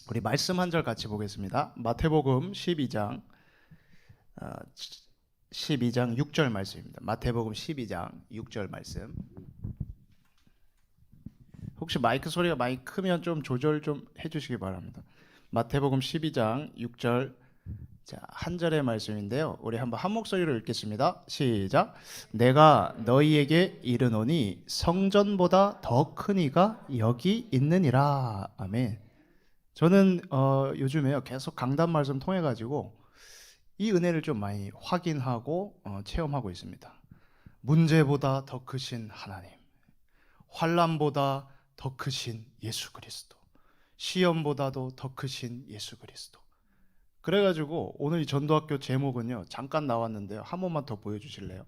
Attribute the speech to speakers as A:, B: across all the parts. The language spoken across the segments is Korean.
A: 우리 말씀 한 절 같이 보겠습니다. 마태복음 12장 12장 6절 말씀입니다. 마태복음 12장 6절 말씀. 혹시 마이크 소리가 많이 크면 좀 조절 좀 해주시기 바랍니다. 마태복음 12장 6절, 자, 한 절의 말씀인데요. 우리 한번 한 목소리로 읽겠습니다. 시작. 내가 너희에게 이르노니 성전보다 더 큰 이가 여기 있느니라. 아멘. 저는 요즘에요 계속 강단 말씀 통해 가지고 이 은혜를 좀 많이 확인하고 체험하고 있습니다. 문제보다 더 크신 하나님, 환난보다 더 크신 예수 그리스도, 시험보다도 더 크신 예수 그리스도. 그래가지고 오늘 이 전도학교 제목은요 잠깐 나왔는데요, 한 번만 더 보여주실래요?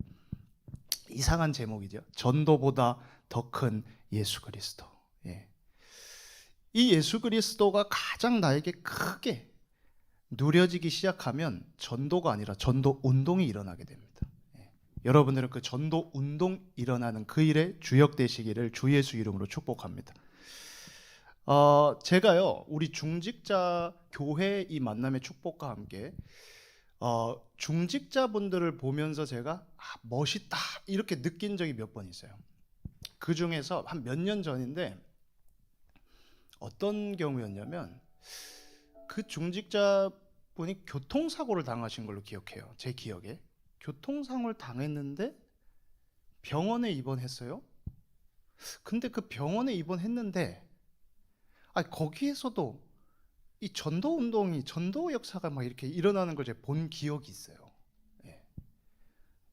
A: 이상한 제목이죠. 전도보다 더 큰 예수 그리스도. 예. 이 예수 그리스도가 가장 나에게 크게 누려지기 시작하면 전도가 아니라 전도 운동이 일어나게 됩니다. 예. 여러분들은 그 전도 운동 일어나는 그 일에 주역 되시기를 주 예수 이름으로 축복합니다. 제가요 우리 중직자 교회 이 만남의 축복과 함께 중직자분들을 보면서 제가 멋있다 이렇게 느낀 적이 몇 번 있어요. 그 중에서 한 몇 년 전인데 어떤 경우였냐면 그 중직자분이 교통사고를 당하신 걸로 기억해요. 제 기억에 교통사고를 당했는데 병원에 입원했어요. 근데 그 병원에 입원했는데 거기에서도 이 전도 운동이, 전도 역사가 막 이렇게 일어나는 걸 제가 본 기억이 있어요. 예.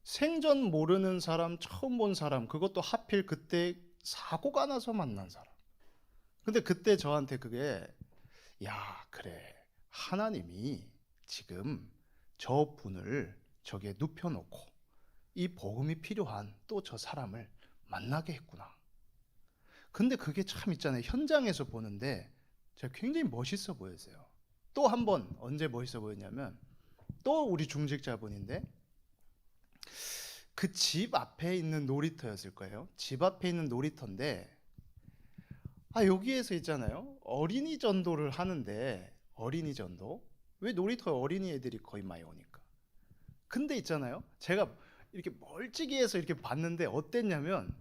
A: 생전 모르는 사람, 처음 본 사람, 그것도 하필 그때 사고가 나서 만난 사람. 근데 그때 저한테 그게, 야, 그래, 하나님이 지금 저 분을 저기에 눕혀놓고 이 복음이 필요한 또 저 사람을 만나게 했구나. 근데 그게 참 있잖아요. 현장에서 보는데 제가 굉장히 멋있어 보였어요. 또 한 번 언제 멋있어 보였냐면, 또 우리 중직자분인데 그 집 앞에 있는 놀이터였을 거예요. 집 앞에 있는 놀이터인데 여기에서 있잖아요. 어린이 전도를 하는데, 어린이 전도. 왜 놀이터에 어린이 애들이 거의 많이 오니까. 근데 있잖아요. 제가 이렇게 멀찍이에서 이렇게 봤는데 어땠냐면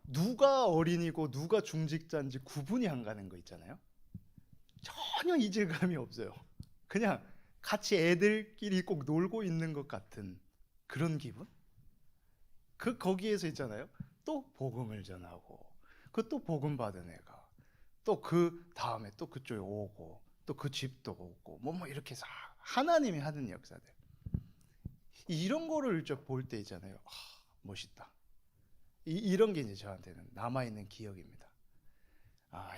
A: 누가 어린이고 누가 중직자인지 구분이 안 가는 거 있잖아요. 전혀 이질감이 없어요. 그냥 같이 애들끼리 꼭 놀고 있는 것 같은 그런 기분? 거기에서 있잖아요. 또 복음을 전하고, 그 또 복음 받은 애가 또 그 다음에 또 그쪽에 오고, 또 그 집도 오고, 뭐 이렇게 해서 하나님이 하는 역사들. 이런 거를 볼 때 있잖아요. 멋있다. 이런 게 이제 저한테는 남아있는 기억입니다.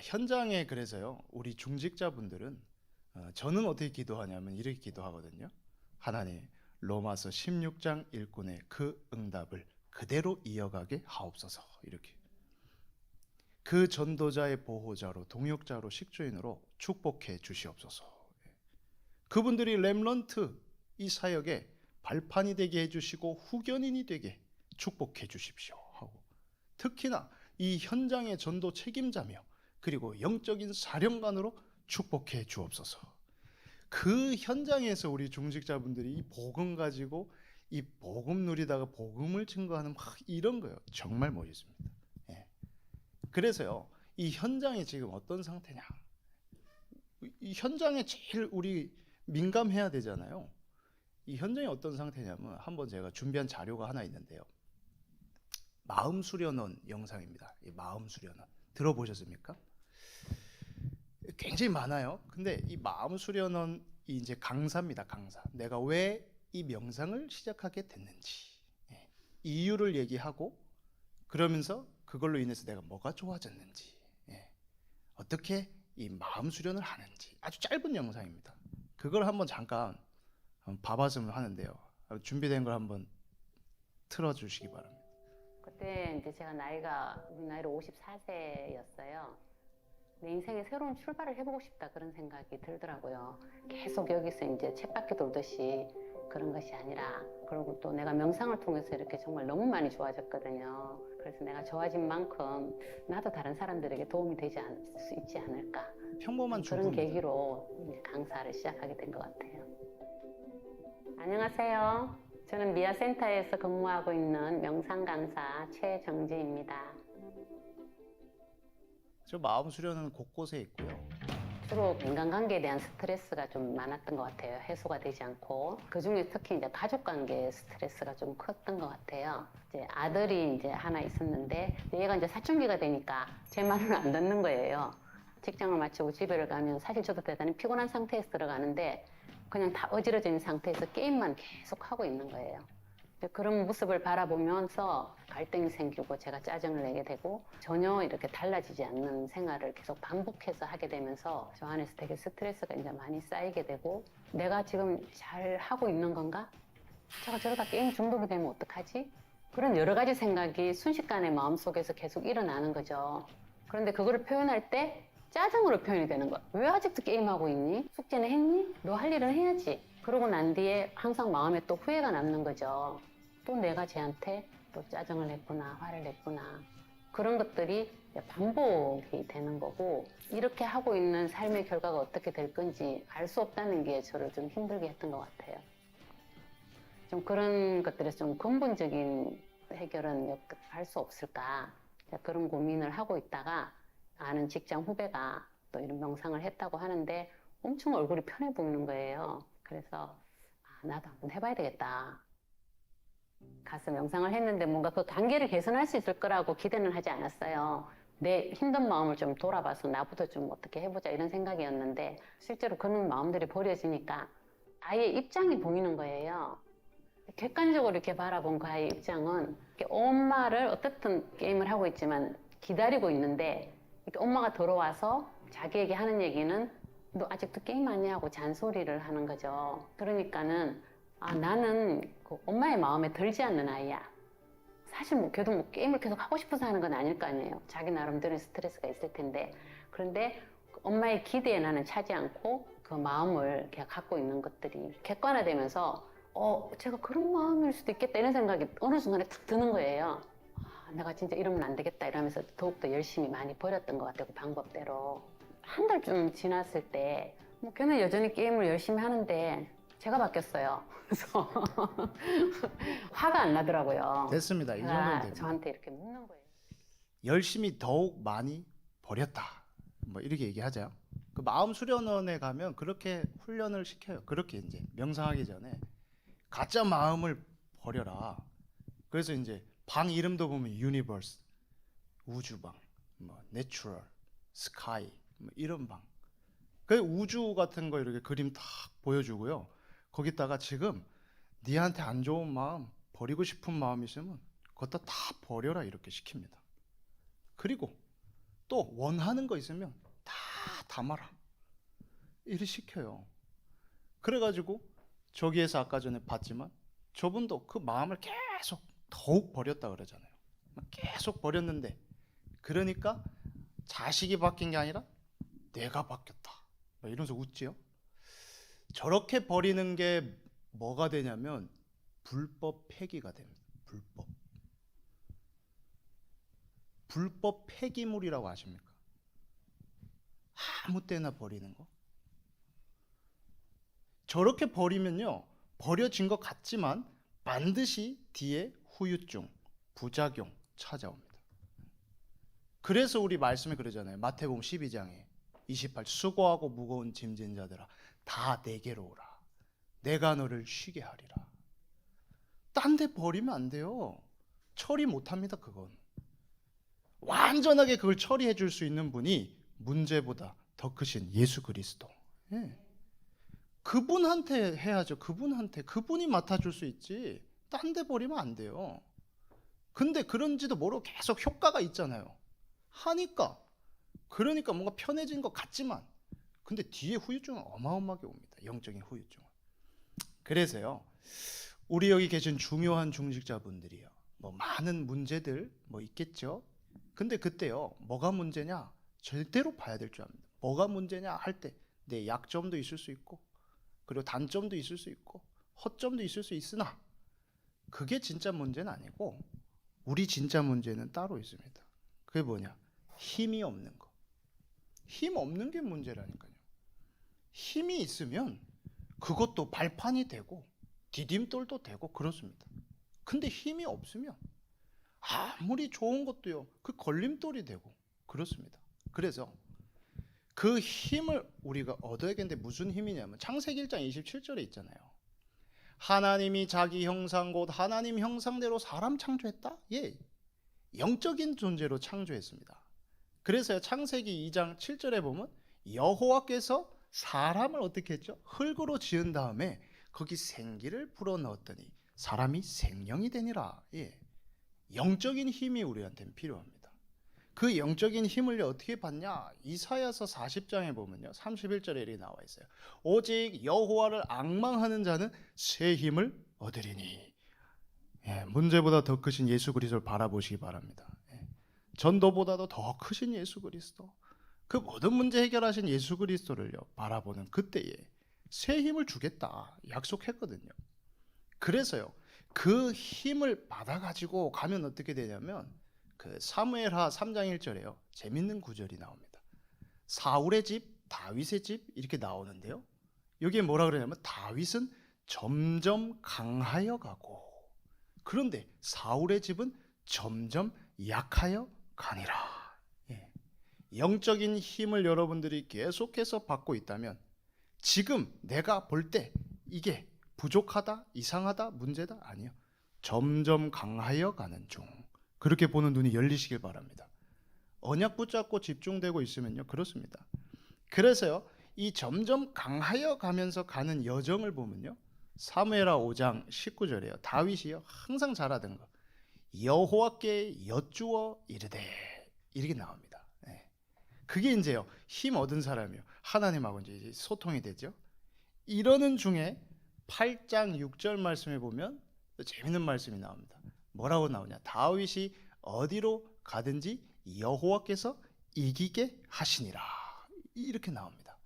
A: 현장에, 그래서요 우리 중직자분들은 저는 어떻게 기도하냐면 이렇게 기도하거든요. 하나님, 로마서 16장 1군의 그 응답을 그대로 이어가게 하옵소서. 이렇게 그 전도자의 보호자로, 동역자로, 식주인으로 축복해 주시옵소서. 그분들이 렘넌트 이 사역에 발판이 되게 해주시고 후견인이 되게 축복해 주십시오 하고, 특히나 이 현장의 전도 책임자며 그리고 영적인 사령관으로 축복해 주옵소서. 그 현장에서 우리 중직자분들이 이 복음 가지고 이 복음 누리다가 복음을 증거하는 막 이런 거예요. 정말 멋있습니다. 예. 그래서요 이 현장이 지금 어떤 상태냐, 이 현장에 제일 우리 민감해야 되잖아요. 이 현장이 어떤 상태냐면, 한번 제가 준비한 자료가 하나 있는데요, 마음 수련원 영상입니다. 이 마음 수련원 들어보셨습니까? 굉장히 많아요. 근데 이 마음 수련원이 이제 강사입니다. 강사. 내가 왜 이 명상을 시작하게 됐는지, 이유를 얘기하고, 그러면서 그걸로 인해서 내가 뭐가 좋아졌는지, 어떻게 이 마음 수련을 하는지, 아주 짧은 영상입니다. 그걸 한번 잠깐 봐봤으면 하는데요. 준비된 걸 한번 틀어주시기 바랍니다.
B: 그때 이제 제가 우리 나이로 54세였어요. 내 인생에 새로운 출발을 해보고 싶다, 그런 생각이 들더라고요. 계속 여기서 이제 쳇바퀴 돌듯이 그런 것이 아니라, 그리고 또 내가 명상을 통해서 이렇게 정말 너무 많이 좋아졌거든요. 그래서 내가 좋아진 만큼 나도 다른 사람들에게 도움이 되지 않을 수 있지 않을까.
A: 평범한
B: 그런
A: 주부입니다.
B: 계기로 이제 강사를 시작하게 된 것 같아요. 안녕하세요. 저는 미아센터에서 근무하고 있는 명상 강사 최정지입니다.
A: 저 마음 수련은 곳곳에 있고요.
B: 주로 인간관계에 대한 스트레스가 좀 많았던 것 같아요. 해소가 되지 않고. 그 중에 특히 이제 가족관계 스트레스가 좀 컸던 것 같아요. 이제 아들이 이제 하나 있었는데 얘가 이제 사춘기가 되니까 제 말을 안 듣는 거예요. 직장을 마치고 집에 가면 사실 저도 대단히 피곤한 상태에서 들어가는데 그냥 다 어지러진 상태에서 게임만 계속 하고 있는 거예요. 그런 모습을 바라보면서 갈등이 생기고 제가 짜증을 내게 되고 전혀 이렇게 달라지지 않는 생활을 계속 반복해서 하게 되면서 저 안에서 되게 스트레스가 이제 많이 쌓이게 되고 내가 지금 잘 하고 있는 건가? 제가 저러다 게임 중독이 되면 어떡하지? 그런 여러 가지 생각이 순식간에 마음속에서 계속 일어나는 거죠. 그런데 그거를 표현할 때 짜증으로 표현이 되는 거야. 왜 아직도 게임하고 있니? 숙제는 했니? 너 할 일은 해야지. 그러고 난 뒤에 항상 마음에 또 후회가 남는 거죠. 또 내가 쟤한테 또 짜증을 냈구나, 화를 냈구나. 그런 것들이 반복이 되는 거고, 이렇게 하고 있는 삶의 결과가 어떻게 될 건지 알 수 없다는 게 저를 좀 힘들게 했던 것 같아요. 좀 그런 것들에서 좀 근본적인 해결은 할 수 없을까? 그런 고민을 하고 있다가 아는 직장 후배가 또 이런 명상을 했다고 하는데 엄청 얼굴이 편해 보이는 거예요. 그래서 나도 한번 해봐야 되겠다. 가서 명상을 했는데 뭔가 그 관계를 개선할 수 있을 거라고 기대는 하지 않았어요. 내 힘든 마음을 좀 돌아봐서 나부터 좀 어떻게 해보자 이런 생각이었는데 실제로 그런 마음들이 버려지니까 아이의 입장이 보이는 거예요. 객관적으로 이렇게 바라본 그 아이의 입장은 엄마를 어떻든 게임을 하고 있지만 기다리고 있는데 이렇게 엄마가 들어와서 자기에게 하는 얘기는 너 아직도 게임 하냐 하고 잔소리를 하는 거죠. 그러니까는 나는 그 엄마의 마음에 들지 않는 아이야. 사실 걔도 게임을 계속 하고 싶어서 하는 건 아닐 거 아니에요. 자기 나름대로 스트레스가 있을 텐데. 그런데 엄마의 기대에 나는 차지 않고 그 마음을 그냥 갖고 있는 것들이 객관화되면서 제가 그런 마음일 수도 있겠다 이런 생각이 어느 순간에 탁 드는 거예요. 내가 진짜 이러면 안 되겠다 이러면서 더욱더 열심히 많이 버렸던 것 같아요. 그 방법대로. 한 달쯤 지났을 때 걔는 여전히 게임을 열심히 하는데 제가 바뀌었어요. 그래서 화가 안 나더라고요.
A: 됐습니다. 이 정도면 됩니다.
B: 저한테 이렇게 묻는 거예요.
A: 열심히 더욱 많이 버렸다. 뭐 이렇게 얘기하죠. 그 마음 수련원에 가면 그렇게 훈련을 시켜요. 그렇게 이제 명상하기 전에 가짜 마음을 버려라. 그래서 이제 방 이름도 보면 유니버스, 우주방, 뭐 내추럴, 스카이, 뭐 이런 방. 그 우주 같은 거 이렇게 그림 딱 보여주고요. 거기다가 지금 니한테 안 좋은 마음, 버리고 싶은 마음 있으면 그것도 다 버려라 이렇게 시킵니다. 그리고 또 원하는 거 있으면 다 담아라 이렇게 시켜요. 그래가지고 저기에서 아까 전에 봤지만 저분도 그 마음을 계속 더욱 버렸다 그러잖아요. 계속 버렸는데 그러니까 자식이 바뀐 게 아니라 내가 바뀌었다 이러면서 웃지요. 저렇게 버리는 게 뭐가 되냐면 불법 폐기가 됩니다. 불법 폐기물이라고 아십니까? 아무 때나 버리는 거. 저렇게 버리면요, 버려진 것 같지만 반드시 뒤에 후유증, 부작용 찾아옵니다. 그래서 우리 말씀에 그러잖아요. 마태복음 12장에 28 수고하고 무거운 짐진 자들아 다 내게로 오라. 내가 너를 쉬게 하리라. 딴 데 버리면 안 돼요. 처리 못합니다. 그건. 완전하게 그걸 처리해 줄 수 있는 분이 문제보다 더 크신 예수 그리스도. 예. 그분한테 해야죠. 그분이 맡아줄 수 있지. 딴 데 버리면 안 돼요. 근데 그런지도 모르고 계속 효과가 있잖아요. 하니까. 그러니까 뭔가 편해진 것 같지만 근데 뒤에 후유증은 어마어마하게 옵니다. 영적인 후유증은. 그래서요. 우리 여기 계신 중요한 중직자분들이요. 뭐 많은 문제들 뭐 있겠죠. 근데 그때요. 뭐가 문제냐? 절대로 봐야 될 줄 압니다. 뭐가 문제냐 할 때 내 약점도 있을 수 있고 그리고 단점도 있을 수 있고 허점도 있을 수 있으나 그게 진짜 문제는 아니고 우리 진짜 문제는 따로 있습니다. 그게 뭐냐? 힘이 없는 거. 힘 없는 게 문제라니까요. 힘이 있으면 그것도 발판이 되고 디딤돌도 되고 그렇습니다. 근데 힘이 없으면 아무리 좋은 것도요, 그 걸림돌이 되고 그렇습니다. 그래서 그 힘을 우리가 얻어야겠는데 무슨 힘이냐면 창세기 1장 27절에 있잖아요. 하나님이 자기 형상 곧 하나님 형상대로 사람 창조했다? 예, 영적인 존재로 창조했습니다. 그래서 창세기 2장 7절에 보면 여호와께서 사람을 어떻게 했죠? 흙으로 지은 다음에 거기 생기를 불어넣었더니 사람이 생명이 되니라. 예, 영적인 힘이 우리한테는 필요합니다. 그 영적인 힘을 어떻게 받냐? 이사야서 40장에 보면요, 31절에 이렇게 나와 있어요. 오직 여호와를 앙망하는 자는 새 힘을 얻으리니. 예, 문제보다 더 크신 예수 그리스도를 바라보시기 바랍니다. 예, 전도보다도 더 크신 예수 그리스도, 그 모든 문제 해결하신 예수 그리스도를요 바라보는 그때에 새 힘을 주겠다 약속했거든요. 그래서요, 그 힘을 받아가지고 가면 어떻게 되냐면 그 사무엘하 3장 1절에요 재밌는 구절이 나옵니다. 사울의 집, 다윗의 집 이렇게 나오는데요, 여기에 뭐라 그러냐면 다윗은 점점 강하여 가고, 그런데 사울의 집은 점점 약하여 가니라. 예. 영적인 힘을 여러분들이 계속해서 받고 있다면 지금 내가 볼 때 이게 부족하다, 이상하다, 문제다? 아니요. 점점 강하여 가는 중. 그렇게 보는 눈이 열리시길 바랍니다. 언약 붙잡고 집중되고 있으면요, 그렇습니다. 그래서요, 이 점점 강하여 가면서 가는 여정을 보면요, 사무엘하 5장 19절에요. 다윗이요 항상 잘하던 거, 여호와께 여쭈어 이르되, 이렇게 나옵니다. 네. 그게 이제요 힘 얻은 사람이요 하나님하고 이제 소통이 되죠. 이러는 중에 8장 6절 말씀에 보면 또 재밌는 말씀이 나옵니다. 뭐라고 나오냐? 다윗이 어디로 가든지 여호와께서 이기게 하시니라. 이렇게 나옵니다.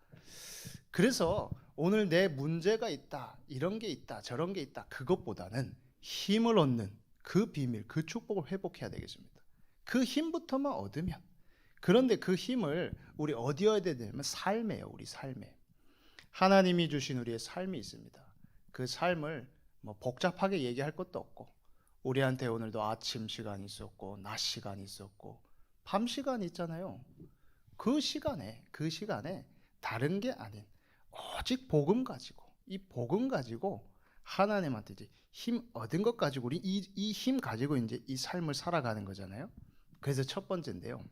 A: 그래서 오늘 내 문제가 있다, 이런 게 있다, 저런 게 있다, 그것보다는 힘을 얻는 그 비밀, 그 축복을 회복해야 되겠습니다. 그 힘부터만 얻으면, 그런데 그 힘을 우리 어디 얻어야 되냐면 삶이에요. 우리 삶에 하나님이 주신 우리의 삶이 있습니다. 그 삶을 뭐 복잡하게 얘기할 것도 없고, 우리한테 오늘도 아침 시간이 있었고 낮 시간이 있었고 밤 시간이 있잖아요. 그 시간에 다른 게 아닌 오직 복음 가지고, 이 복음 가지고 하나님한테 이제 힘 얻은 것 가지고 우리 이 힘 가지고 이제 이 삶을 살아가는 거잖아요. 그래서 첫 번째인데요,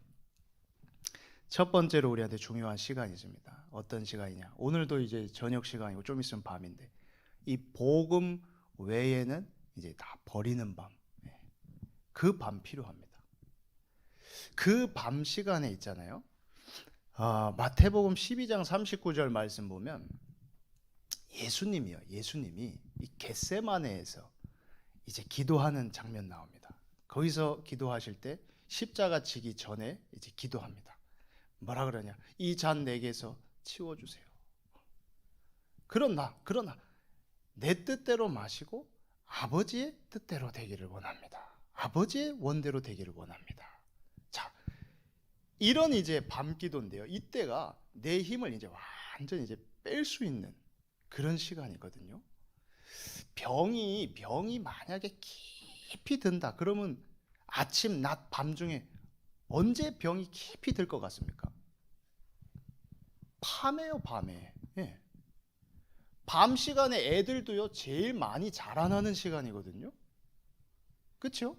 A: 첫 번째로 우리한테 중요한 시간이 있습니다. 어떤 시간이냐? 오늘도 이제 저녁 시간이고 좀 있으면 밤인데, 이 복음 외에는 이제 다 버리는 밤, 그 밤 필요합니다. 그 밤 시간에 있잖아요. 마태복음 12장 39절 말씀 보면 예수님이 이 겟세마네에서 이제 기도하는 장면 나옵니다. 거기서 기도하실 때 십자가 지기 전에 이제 기도합니다. 뭐라 그러냐? 이 잔 내게서 치워주세요. 그러나 내 뜻대로 마시고 아버지의 뜻대로 되기를 원합니다. 아버지의 원대로 되기를 원합니다. 자, 이런 이제 밤기도인데요. 이때가 내 힘을 이제 완전히 이제 뺄 수 있는 그런 시간이거든요. 병이 만약에 깊이 든다 그러면 아침, 낮, 밤 중에 언제 병이 깊이 들 것 같습니까? 밤에요, 밤에. 예. 밤 시간에 애들도요 제일 많이 자라나는 시간이거든요. 그렇죠?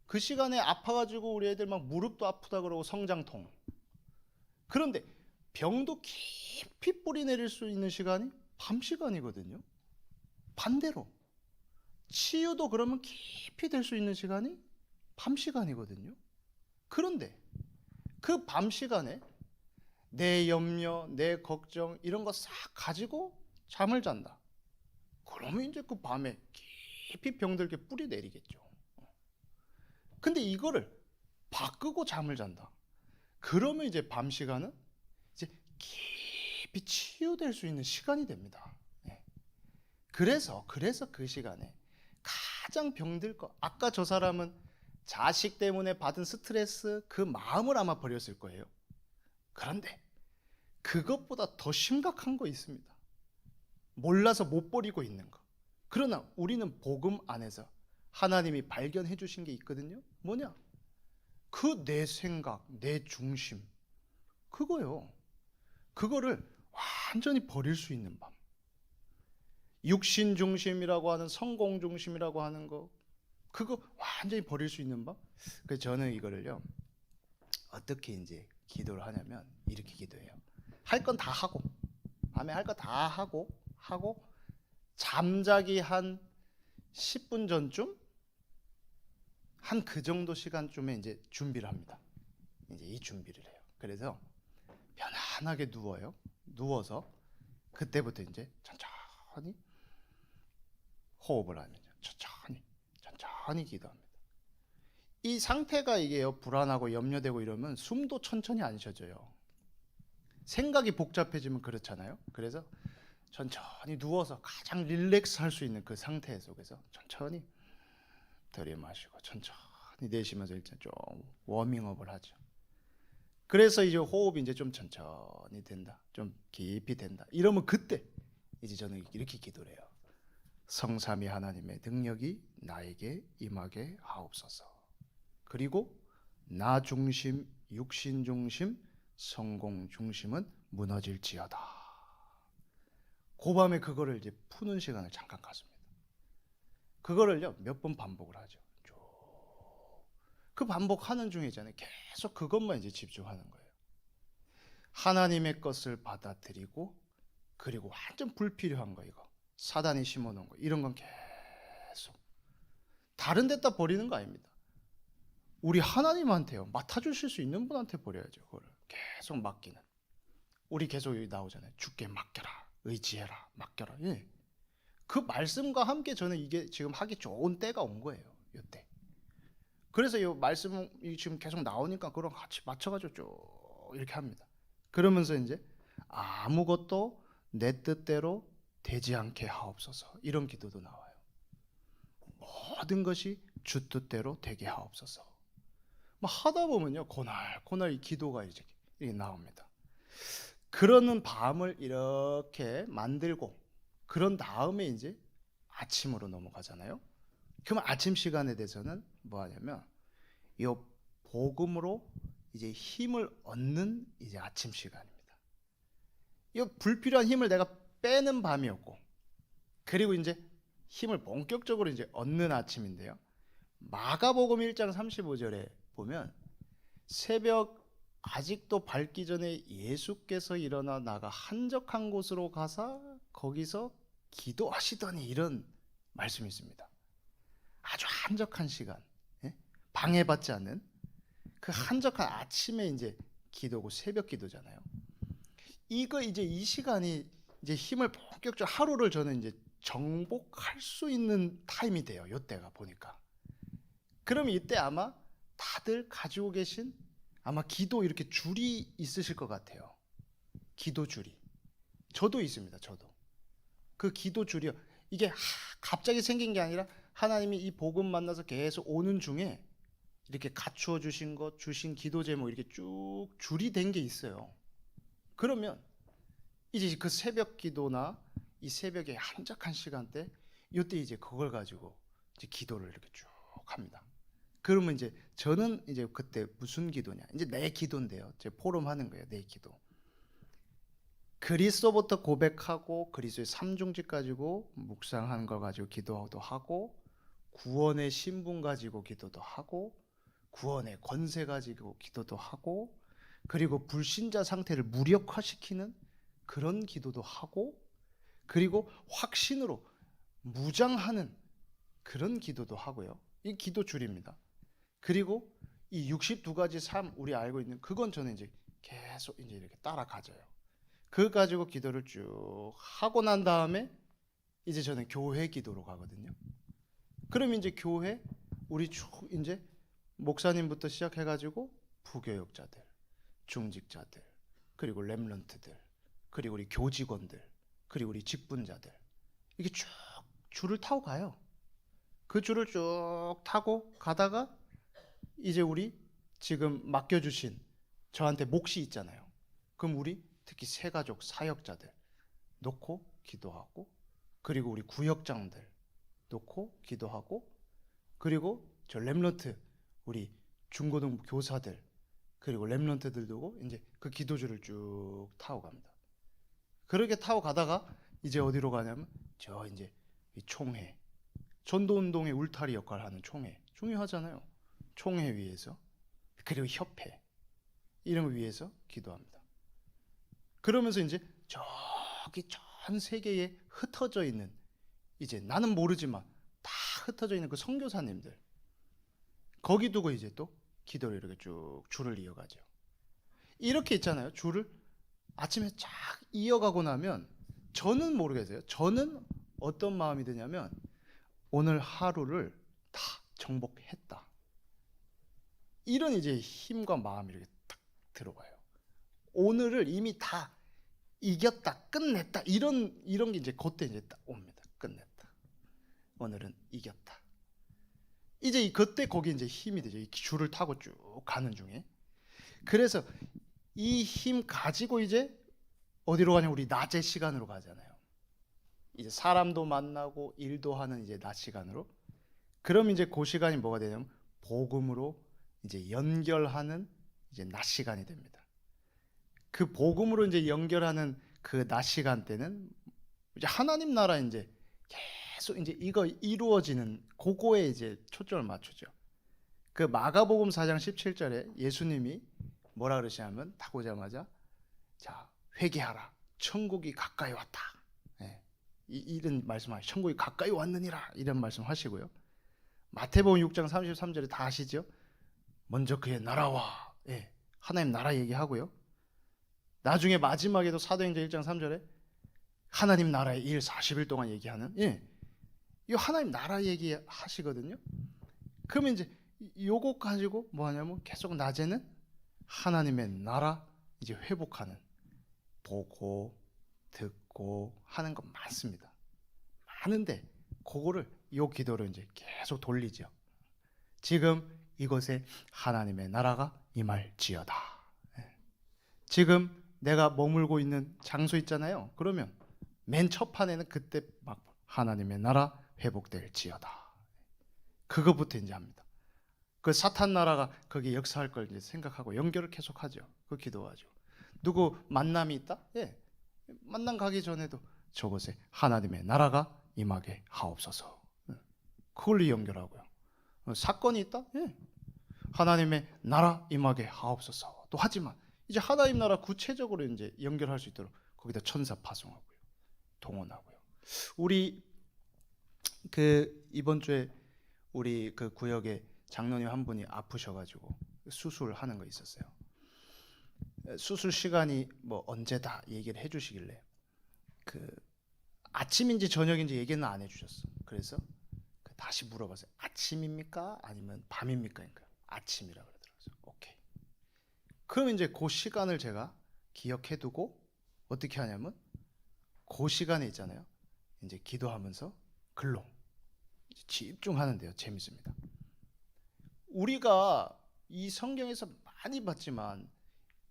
A: 그 시간에 아파가지고 우리 애들 막 무릎도 아프다 그러고 성장통. 그런데 병도 깊이 뿌리 내릴 수 있는 시간이 밤 시간이거든요. 반대로 치유도 그러면 깊이 될 수 있는 시간이 밤 시간이거든요. 그런데 그 밤 시간에 내 염려, 내 걱정 이런 거 싹 가지고 잠을 잔다. 그러면 이제 그 밤에 깊이 병들게 뿌리 내리겠죠. 근데 이거를 바꾸고 잠을 잔다. 그러면 이제 밤 시간은 이제 깊이 치유될 수 있는 시간이 됩니다. 그래서 그 시간에 가장 병들 거, 아까 저 사람은 자식 때문에 받은 스트레스 그 마음을 아마 버렸을 거예요. 그런데 그것보다 더 심각한 거 있습니다. 몰라서 못 버리고 있는 거. 그러나 우리는 복음 안에서 하나님이 발견해 주신 게 있거든요. 뭐냐? 그 내 생각, 내 중심, 그거요. 그거를 완전히 버릴 수 있는 법. 육신 중심이라고 하는, 성공 중심이라고 하는 거, 그거 완전히 버릴 수 있는 법. 그래서 저는 이거를요, 어떻게 이제 기도를 하냐면 이렇게 기도해요. 할 건 다 하고, 밤에 할 거 다 하고 잠자기 한 10분 전쯤, 한 그 정도 시간쯤에 이제 준비를 합니다. 이제 이 준비를 해요. 그래서 편안하게 누워요. 누워서 그때부터 이제 천천히 호흡을 하면서 천천히 기도합니다. 이 상태가 이게요, 불안하고 염려되고 이러면 숨도 천천히 안 쉬어져요. 생각이 복잡해지면 그렇잖아요. 그래서 천천히 누워서 가장 릴렉스 할 수 있는 그 상태 속에서 천천히 들이마시고 천천히 내쉬면서 일단 좀 워밍업을 하죠. 그래서 이제 호흡이 이제 좀 천천히 된다, 좀 깊이 된다, 이러면 그때 이제 저는 이렇게 기도를 해요. 성삼위 하나님의 능력이 나에게 임하게 하옵소서. 그리고 나 중심, 육신 중심, 성공 중심은 무너질지어다. 그 밤에 그거를 이제 푸는 시간을 잠깐 갖습니다. 그거를요 몇 번 반복을 하죠. 쭉. 그 반복하는 중에 있잖아요, 계속 그것만 이제 집중하는 거예요. 하나님의 것을 받아들이고, 그리고 완전 불필요한 거, 이거 사단이 심어놓은 거, 이런 건 계속 다른 데다 버리는 거 아닙니다. 우리 하나님한테요, 맡아주실 수 있는 분한테 버려야죠. 그거를 계속 맡기는. 우리 계속 여기 나오잖아요. 주께 맡겨라, 의지해라, 맡겨라. 예. 그 말씀과 함께 저는 이게 지금 하기 좋은 때가 온 거예요. 이때. 그래서 이 말씀이 지금 계속 나오니까 그랑 같이 맞춰가지고 쭉 이렇게 합니다. 그러면서 이제 아무것도 내 뜻대로 되지 않게 하옵소서, 이런 기도도 나와요. 모든 것이 주 뜻대로 되게 하옵소서. 뭐 하다 보면요, 고날 이 기도가 이제 이렇게 나옵니다. 그러는 밤을 이렇게 만들고, 그런 다음에 이제 아침으로 넘어가잖아요. 그러면 아침 시간에 대해서는 뭐 하냐면 이 복음으로 이제 힘을 얻는 이제 아침 시간입니다. 이 불필요한 힘을 내가 빼는 밤이었고, 그리고 이제 힘을 본격적으로 이제 얻는 아침인데요. 마가복음 1장 35절에 보면 새벽 아직도 밝기 전에 예수께서 일어나 나가 한적한 곳으로 가사 거기서 기도하시더니, 이런 말씀이 있습니다. 아주 한적한 시간, 예? 방해받지 않는 그 한적한 아침에 이제 기도고 새벽 기도잖아요. 이거 이제 이 시간이 이제 힘을 본격적으로 하루를 저는 이제 정복할 수 있는 타임이 돼요. 이때가 보니까. 그러면 이때 아마 다들 가지고 계신 아마 기도 이렇게 줄이 있으실 것 같아요. 기도 줄이. 저도 있습니다. 저도. 그 기도 줄이요. 이게 갑자기 생긴 게 아니라 하나님이 이 복음 만나서 계속 오는 중에 이렇게 갖추어 주신 것, 주신 기도 제목 이렇게 쭉 줄이 된 게 있어요. 그러면 이제 그 새벽 기도나 이 새벽에 한적한 시간대, 이때 이제 그걸 가지고 이제 기도를 이렇게 쭉 합니다. 그러면 이제 저는 이제 그때 무슨 기도냐, 이제 내 기도인데요. 제 포럼 하는 거예요. 내 기도. 그리스도부터 고백하고 그리스도의 삼중직 가지고 묵상하는 걸 가지고 기도도 하고, 구원의 신분 가지고 기도도 하고, 구원의 권세 가지고 기도도 하고, 그리고 불신자 상태를 무력화시키는 그런 기도도 하고, 그리고 확신으로 무장하는 그런 기도도 하고요. 이 기도 줄입니다. 그리고 이 62가지 삶 우리 알고 있는 그건 저는 이제 계속 이제 이렇게 따라가져요. 그거 가지고 기도를 쭉 하고 난 다음에 이제 저는 교회 기도로 가거든요. 그럼 이제 교회 우리 쭉 이제 목사님부터 시작해가지고 부교역자들, 중직자들, 그리고 렘넌트들, 그리고 우리 교직원들, 그리고 우리 직분자들, 이게 쭉 줄을 타고 가요. 그 줄을 쭉 타고 가다가 이제 우리 지금 맡겨주신 저한테 몫이 있잖아요. 그럼 우리 특히 새가족 사역자들 놓고 기도하고, 그리고 우리 구역장들 놓고 기도하고, 그리고 저 렘넌트 우리 중고등 교사들, 그리고 렘넌트들 두고 이제 그 기도줄을 쭉 타고 갑니다. 그렇게 타고 가다가 이제 어디로 가냐면 저 이제 이 총회, 전도운동의 울타리 역할을 하는 총회, 중요하잖아요. 총회 위에서, 그리고 협회 이런 거 위해서 기도합니다. 그러면서 이제 저기 전 세계에 흩어져 있는, 이제 나는 모르지만 다 흩어져 있는 그 선교사님들, 거기 두고 이제 또 기도를 이렇게 쭉 줄을 이어가죠. 이렇게 있잖아요. 줄을 아침에 쫙 이어가고 나면 저는 모르겠어요. 저는 어떤 마음이 드냐면 오늘 하루를 다 정복했다, 이런 이제 힘과 마음이 이렇게 딱 들어와요. 오늘을 이미 다 이겼다, 끝냈다, 이런 게 이제 그때 이제 딱 옵니다. 끝냈다. 오늘은 이겼다. 이제 그때 거기 이제 힘이 되죠. 이 줄을 타고 쭉 가는 중에. 그래서 이 힘 가지고 이제 어디로 가냐? 우리 낮의 시간으로 가잖아요. 이제 사람도 만나고 일도 하는 이제 낮 시간으로. 그럼 이제 그 시간이 뭐가 되냐면 복음으로 이제 연결하는 이제 낮 시간이 됩니다. 그 복음으로 이제 연결하는 그 낮 시간 때는 이제 하나님 나라 이제 계속 이제 이거 이루어지는 그거에 이제 초점을 맞추죠. 그 마가복음 4장 17절에 예수님이 뭐라 그러시냐면 딱 오자마자 자, 회개하라, 천국이 가까이 왔다. 예, 이런 말씀하시죠. 천국이 가까이 왔느니라, 이런 말씀하시고요. 마태복음 6장 33절에 다 아시죠? 먼저 그의 나라와, 예, 하나님 나라 얘기하고요. 나중에 마지막에도 사도행전 1장 3절에 하나님 나라의 일 40일 동안 얘기하는, 예, 이 하나님 나라 얘기하시거든요. 그러면 이제 요거 가지고 뭐 하냐면 계속 낮에는 하나님의 나라 이제 회복하는, 보고 듣고 하는 거 많습니다. 많은데 그거를 요 기도로 이제 계속 돌리죠. 지금 이곳에 하나님의 나라가 임할지어다. 지금 내가 머물고 있는 장소 있잖아요. 그러면 맨 첫 판에는 그때 막 하나님의 나라 회복될지어다. 그거부터 이제 합니다. 그 사탄 나라가 거기 역사할 걸 이제 생각하고 연결을 계속하죠. 그 기도하죠. 누구 만남이 있다? 예. 만남 가기 전에도 저곳에 하나님의 나라가 임하게 하옵소서. 그걸로 연결하고요. 사건이 있다? 예. 하나님의 나라 임하게 하옵소서. 또 하지만 이제 하나님 나라 구체적으로 이제 연결할 수 있도록 거기다 천사 파송하고요. 동원하고요. 우리 그 이번 주에 우리 그 구역에 장로님 한 분이 아프셔가지고 수술하는 거 있었어요. 수술 시간이 뭐 언제다 얘기를 해주시길래 그 아침인지 저녁인지 얘기는 안 해주셨어. 그래서 다시 물어봤어요. 아침입니까? 아니면 밤입니까? 그러니까 아침이라 그러더라고요. 오케이. 그럼 이제 그 시간을 제가 기억해두고 어떻게 하냐면 그 시간에 있잖아요. 이제 기도하면서 글로 집중하는데요. 재밌습니다. 우리가 이 성경에서 많이 봤지만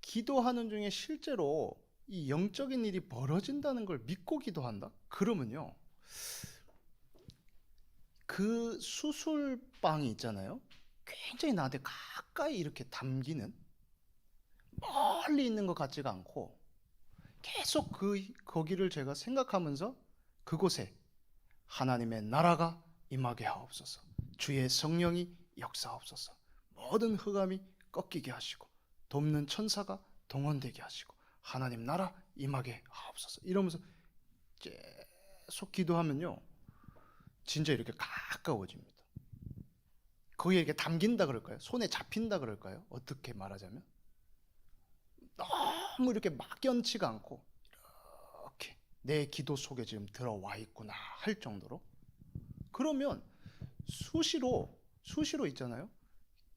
A: 기도하는 중에 실제로 이 영적인 일이 벌어진다는 걸 믿고 기도한다? 그러면요, 그 수술방이 있잖아요. 굉장히 나한테 가까이 이렇게 담기는, 멀리 있는 것 같지가 않고 계속 거기를 제가 생각하면서 그곳에 하나님의 나라가 임하게 하옵소서, 주의 성령이 역사하옵소서, 모든 흑암이 꺾이게 하시고 돕는 천사가 동원되게 하시고 하나님 나라 임하게 하옵소서, 이러면서 계속 기도하면요 진짜 이렇게 가까워집니다. 거기에 이렇게 담긴다 그럴까요? 손에 잡힌다 그럴까요? 어떻게 말하자면 너무 이렇게 막연치가 않고 이렇게 내 기도 속에 지금 들어와 있구나 할 정도로. 그러면 수시로 있잖아요.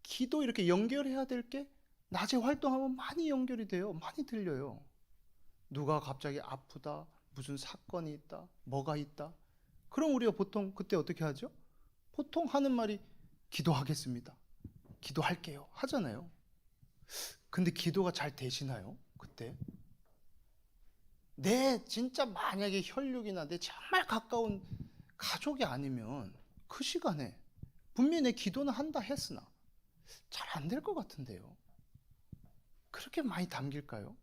A: 기도 이렇게 연결해야 될 게 낮에 활동하면 많이 연결이 돼요. 많이 들려요. 누가 갑자기 아프다, 무슨 사건이 있다, 뭐가 있다. 그럼 우리가 보통 그때 어떻게 하죠? 보통 하는 말이 기도하겠습니다, 기도할게요 하잖아요. 근데 기도가 잘 되시나요? 그때 내 진짜 만약에 혈육이나 내 정말 가까운 가족이 아니면 그 시간에 분명히 내 기도는 한다 했으나 잘 안 될 것 같은데요. 그렇게 많이 담길까요?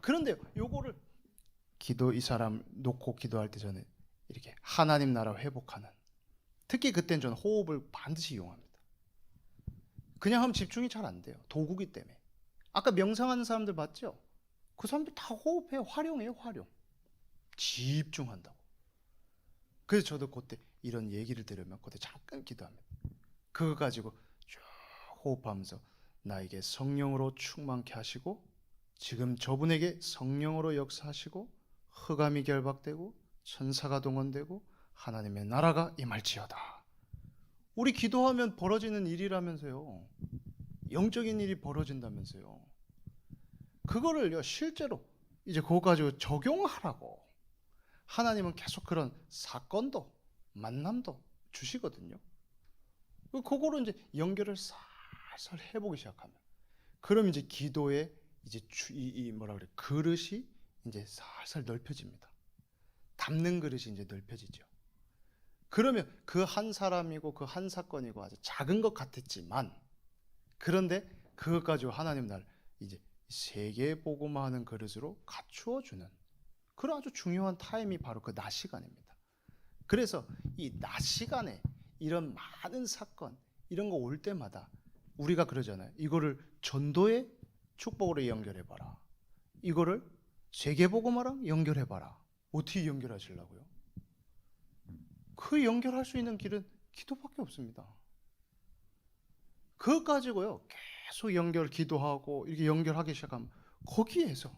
A: 그런데 요거를 이 사람 놓고 기도할 때 저는 이렇게 하나님 나라 회복하는, 특히 그땐 저는 호흡을 반드시 이용합니다. 그냥 하면 집중이 잘 안 돼요. 도구기 때문에. 아까 명상하는 사람들 봤죠? 그 사람들 다 호흡해요. 활용해요, 활용. 집중한다고. 그래서 저도 그때 이런 얘기를 들으면 그때 잠깐 기도합니다. 그거 가지고 쭉 호흡하면서 나에게 성령으로 충만케 하시고, 지금 저분에게 성령으로 역사하시고, 흑암이 결박되고 천사가 동원되고 하나님의 나라가 임할지어다. 우리 기도하면 벌어지는 일이라면서요. 영적인 일이 벌어진다면서요. 그거를요 실제로 이제 그거 가지고 적용하라고 하나님은 계속 그런 사건도 만남도 주시거든요. 그거로 이제 연결을 살살 해보기 시작하면, 그럼 이제 기도의 이제 뭐라 그래, 그릇이 이제 살살 넓혀집니다. 담는 그릇이 이제 넓혀지죠. 그러면 그 한 사람이고 그 한 사건이고 아주 작은 것 같았지만, 그런데 그것 가지고 하나님 날 이제 세계 복음화하는 그릇으로 갖추어 주는 그런 아주 중요한 타임이 바로 그 낮 시간입니다. 그래서 이 낮 시간에 이런 많은 사건 이런 거 올 때마다 우리가 그러잖아요. 이거를 전도의 축복으로 연결해 봐라. 이거를 세계 복음화랑 연결해 봐라. 어떻게 연결하시려고요? 그 연결할 수 있는 길은 기도밖에 없습니다. 그것 가지고요 계속 기도하고 이렇게 연결하기 시작하면 거기에서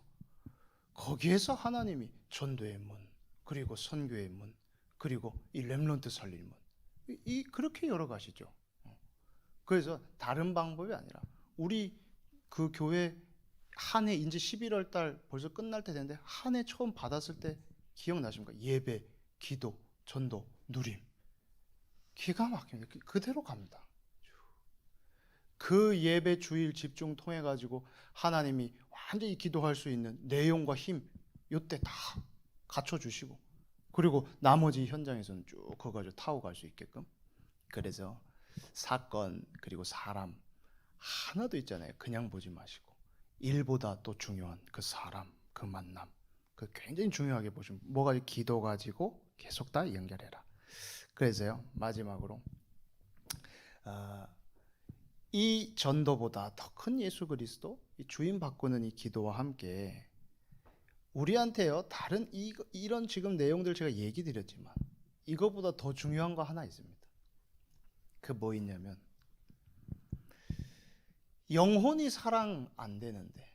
A: 하나님이 전도의 문, 그리고 선교의 문, 그리고 이 렘넌트 살릴 문, 그렇게 열어가시죠. 그래서 다른 방법이 아니라 우리 그 교회 한 해 이제 11월 달 벌써 끝날 때 됐는데, 한 해 처음 받았을 때 기억나십니까? 예배, 기도, 전도, 누림. 기가 막힙니다. 그대로 갑니다. 그 예배 주일 집중 통해 가지고 하나님이 완전히 기도할 수 있는 내용과 힘 요때 다 갖춰 주시고, 그리고 나머지 현장에서는 쭉 그거 가지고 타고 갈 수 있게끔. 그래서 사건 그리고 사람 하나도 있잖아요. 그냥 보지 마시고 일보다 또 중요한 그 사람, 그 만남, 그 굉장히 중요하게 보시면 뭐가 기도 가지고 계속 다 연결해라. 그래서요 마지막으로 이 전도보다 더 큰 예수 그리스도, 이 주인 바꾸는 이 기도와 함께 우리한테요 다른 이런 지금 내용들 제가 얘기 드렸지만 이거보다 더 중요한 거 하나 있습니다. 그 뭐 있냐면, 영혼이 사랑 안 되는데,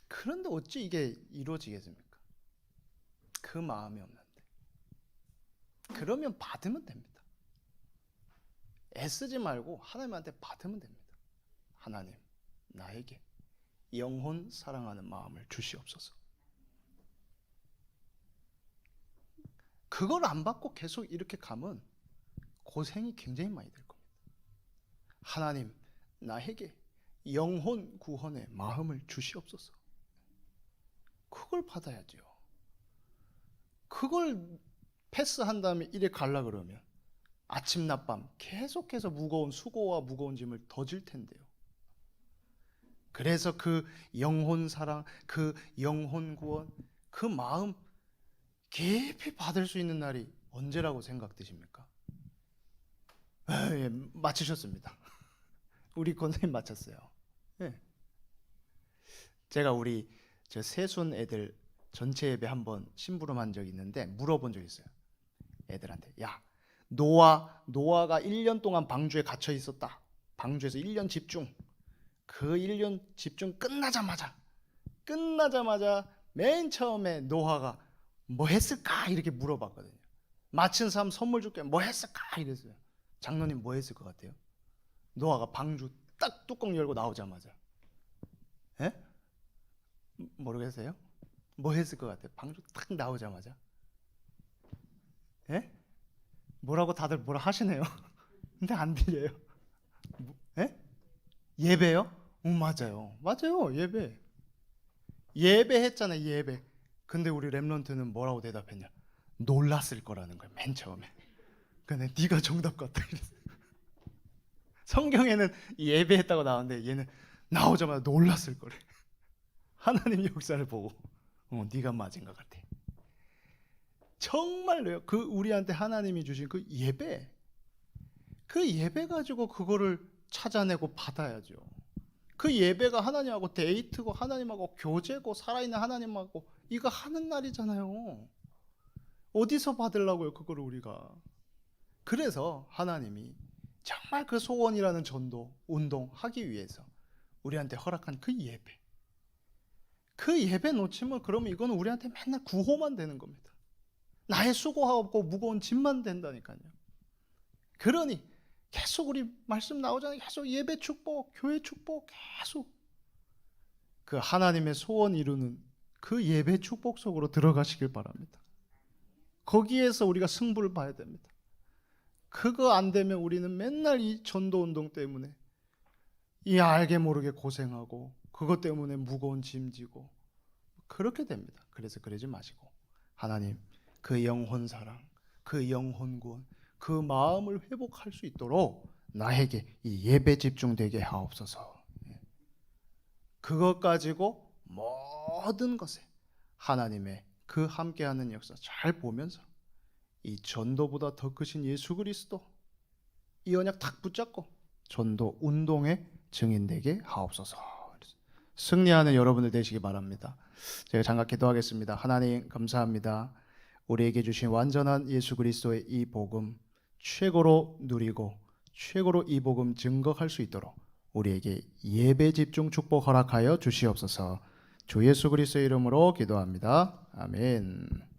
A: 그런데 어찌 이게 이루어지겠습니까? 그 마음이 없는데. 그러면 받으면 됩니다. 애쓰지 말고 하나님한테 받으면 됩니다. 하나님, 나에게 영혼 사랑하는 마음을 주시옵소서. 그걸 안 받고 계속 이렇게 가면 고생이 굉장히 많이 될 겁니다. 하나님, 나에게 영혼 구원의 마음을 주시옵소서. 그걸 받아야죠. 그걸 패스한 다음에 이래 갈라 그러면 아침 낮밤 계속해서 무거운 수고와 무거운 짐을 더 질 텐데요. 그래서 그 영혼 사랑, 그 영혼 구원, 그 마음 깊이 받을 수 있는 날이 언제라고 생각되십니까? 예, 맞추셨습니다. 우리 권사님 맞췄어요. 예. 제가 우리 저 세순 애들 전체 예배 한번 심부름한 적이 있는데 물어본 적이 있어요. 애들한테, 야, 노아가 1년 동안 방주에 갇혀 있었다. 방주에서 1년 집중. 그 1년 집중 끝나자마자 맨 처음에 노아가 뭐 했을까 이렇게 물어봤거든요. 마친 사람 선물 줄게, 뭐 했을까 이랬어요. 장로님 뭐 했을 것 같아요? 노아가 방주 딱 뚜껑 열고 나오자마자, 예? 모르겠어요? 뭐 했을 것 같아요? 방주 딱 나오자마자, 예? 뭐라고 다들 뭐라 하시네요. 근데 안 들려요. 예? 예배요? 맞아요. 맞아요. 예배했잖아요. 예배. 근데 우리 랩런트는 뭐라고 대답했냐? 놀랐을 거라는 거예요. 맨 처음에. 근데 네가 정답 같다 이랬어요. 성경에는 예배했다고 나오는데 얘는 나오자마자 놀랐을 거래. 하나님 역사를 보고 네가 맞은 것 같아. 정말로요. 그 우리한테 하나님이 주신 그 예배 가지고 그거를 찾아내고 받아야죠. 그 예배가 하나님하고 데이트고 하나님하고 교제고 살아있는 하나님하고 이거 하는 날이잖아요. 어디서 받으려고요 그거를 우리가. 그래서 하나님이 정말 그 소원이라는 전도 운동 하기 위해서 우리한테 허락한 그 예배 놓치면 그러면 이거는 우리한테 맨날 구호만 되는 겁니다. 나의 수고하고 무거운 짐만 된다니까요. 그러니 계속 우리 말씀 나오잖아요. 계속 예배 축복, 교회 축복 계속 그 하나님의 소원 이루는 그 예배 축복 속으로 들어가시길 바랍니다. 거기에서 우리가 승부를 봐야 됩니다. 그거 안 되면 우리는 맨날 이 전도 운동 때문에 이 알게 모르게 고생하고 그것 때문에 무거운 짐 지고 그렇게 됩니다. 그래서 그러지 마시고 하나님 그 영혼 사랑, 그 영혼 구원, 그 마음을 회복할 수 있도록 나에게 이 예배 집중되게 하옵소서. 그것 가지고 모든 것에 하나님의 그 함께하는 역사 잘 보면서 이 전도보다 더 크신 예수 그리스도 이 언약 탁 붙잡고 전도 운동의 증인되게 하옵소서. 승리하는 여러분들 되시기 바랍니다. 제가 잠깐 기도하겠습니다. 하나님 감사합니다. 우리에게 주신 완전한 예수 그리스도의 이 복음 최고로 누리고 최고로 이 복음 증거할 수 있도록 우리에게 예배 집중 축복 허락하여 주시옵소서. 주 예수 그리스도의 이름으로 기도합니다. 아멘.